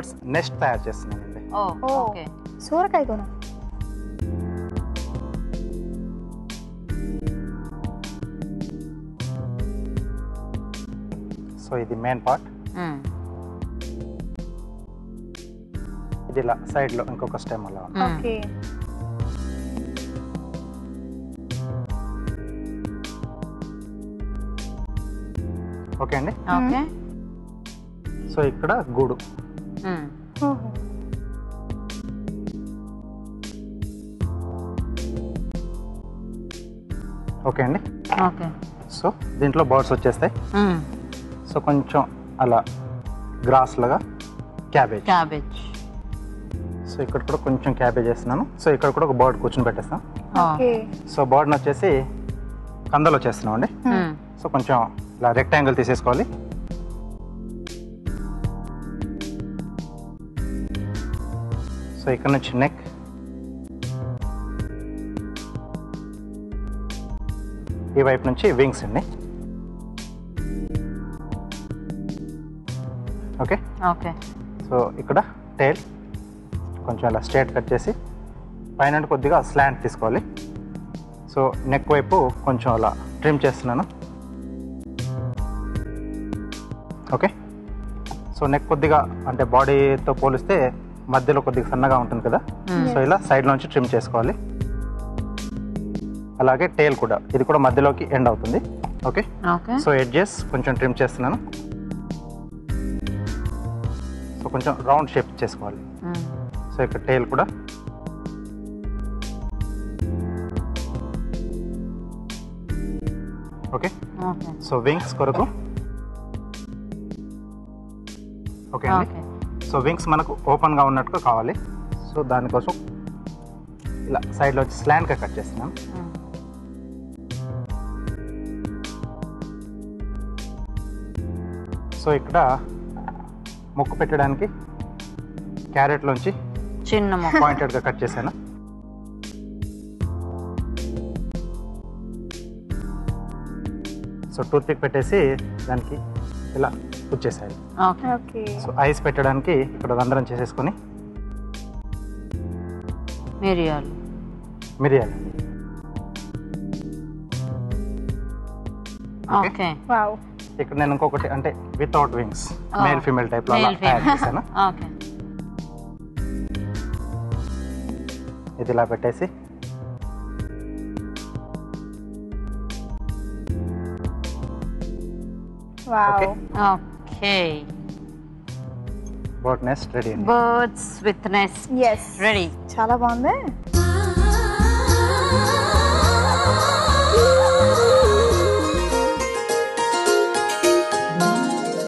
Birds NEFT తయారు చేస్తున్నానండి. Okay. సోరకాయతోనా? So ఇది మెయిన్ పార్ట్. ఇది ఇలా సైడ్ లో ఇంకొక స్టెమ్ అలా. ఓకే. ఓకే అండి. ఓకే. సో ఇక్కడ గూడు. ఓకే అండి. ఓకే. సో దీంట్లో బర్డ్స్ వచ్చేస్తాయి. సో కొంచెం అలా గ్రాస్ లాగా క్యాబేజ్. సో ఇక్కడ కూడా కొంచెం క్యాబేజ్ వేస్తున్నాను. సో ఇక్కడ కూడా ఒక బర్డ్ కూర్చొని పెట్టేస్తాం. సో బర్డ్ని వచ్చేసి కందలు వచ్చేస్తున్నాం అండి. సో కొంచెం ఇలా రెక్టాంగిల్ తీసేసుకోవాలి. సో ఇక్కడ నుంచి నెక్, ఈ వైపు నుంచి వింగ్స్ అండి. ఓకే. ఓకే. సో ఇక్కడ టైల్ కొంచెం అలా స్ట్రేట్ కట్ చేసి పైన కొద్దిగా స్లాంట్ తీసుకోవాలి. సో నెక్ వైపు కొంచెం అలా ట్రిమ్ చేస్తున్నాను. ఓకే. సో నెక్ కొద్దిగా అంటే బాడీతో పోలిస్తే మధ్యలో కొద్దిగా సన్నగా ఉంటుంది కదా. సో ఇలా సైడ్ నుంచి ట్రిమ్ చేసుకోవాలి. అలాగే టైల్ కూడా, ఇది కూడా మధ్యలోకి ఎండ్ అవుతుంది. ఓకే. సో ఎడ్జెస్ కొంచెం ట్రిమ్ చేస్తున్నాను. సో కొంచెం రౌండ్ షేప్ చేసుకోవాలి. సో ఇక్కడ టైల్ కూడా ఓకే. సో వింగ్స్ కొరకు ఓకే అండి. సో వింగ్స్ మనకు ఓపెన్గా ఉన్నట్టుగా కావాలి. సో దానికోసం ఇలా సైడ్లో వచ్చి స్లాంట్గా కట్ చేస్తున్నాను. సో ఇక్కడ ముక్కు పెట్టడానికి క్యారెట్లోంచి చిన్న పాయింటెడ్గా కట్ చేశాను. సో టూత్ పిక్ పెట్టేసి దానికి ఇలా వచ్చేసాయి. సో ఐస్ పెట్టడానికి ఇక్కడ రంధ్రం చేసేసుకొని మిరియాలు ఓకే. ఇక్కడ నేను ఇంకొకటి అంటే without wings male female type లో తయారు చేశాను. ఇది ఇలా పెట్టేసి okay. Bird nest ready. Birds with nest ready. చాలా బాగుంది.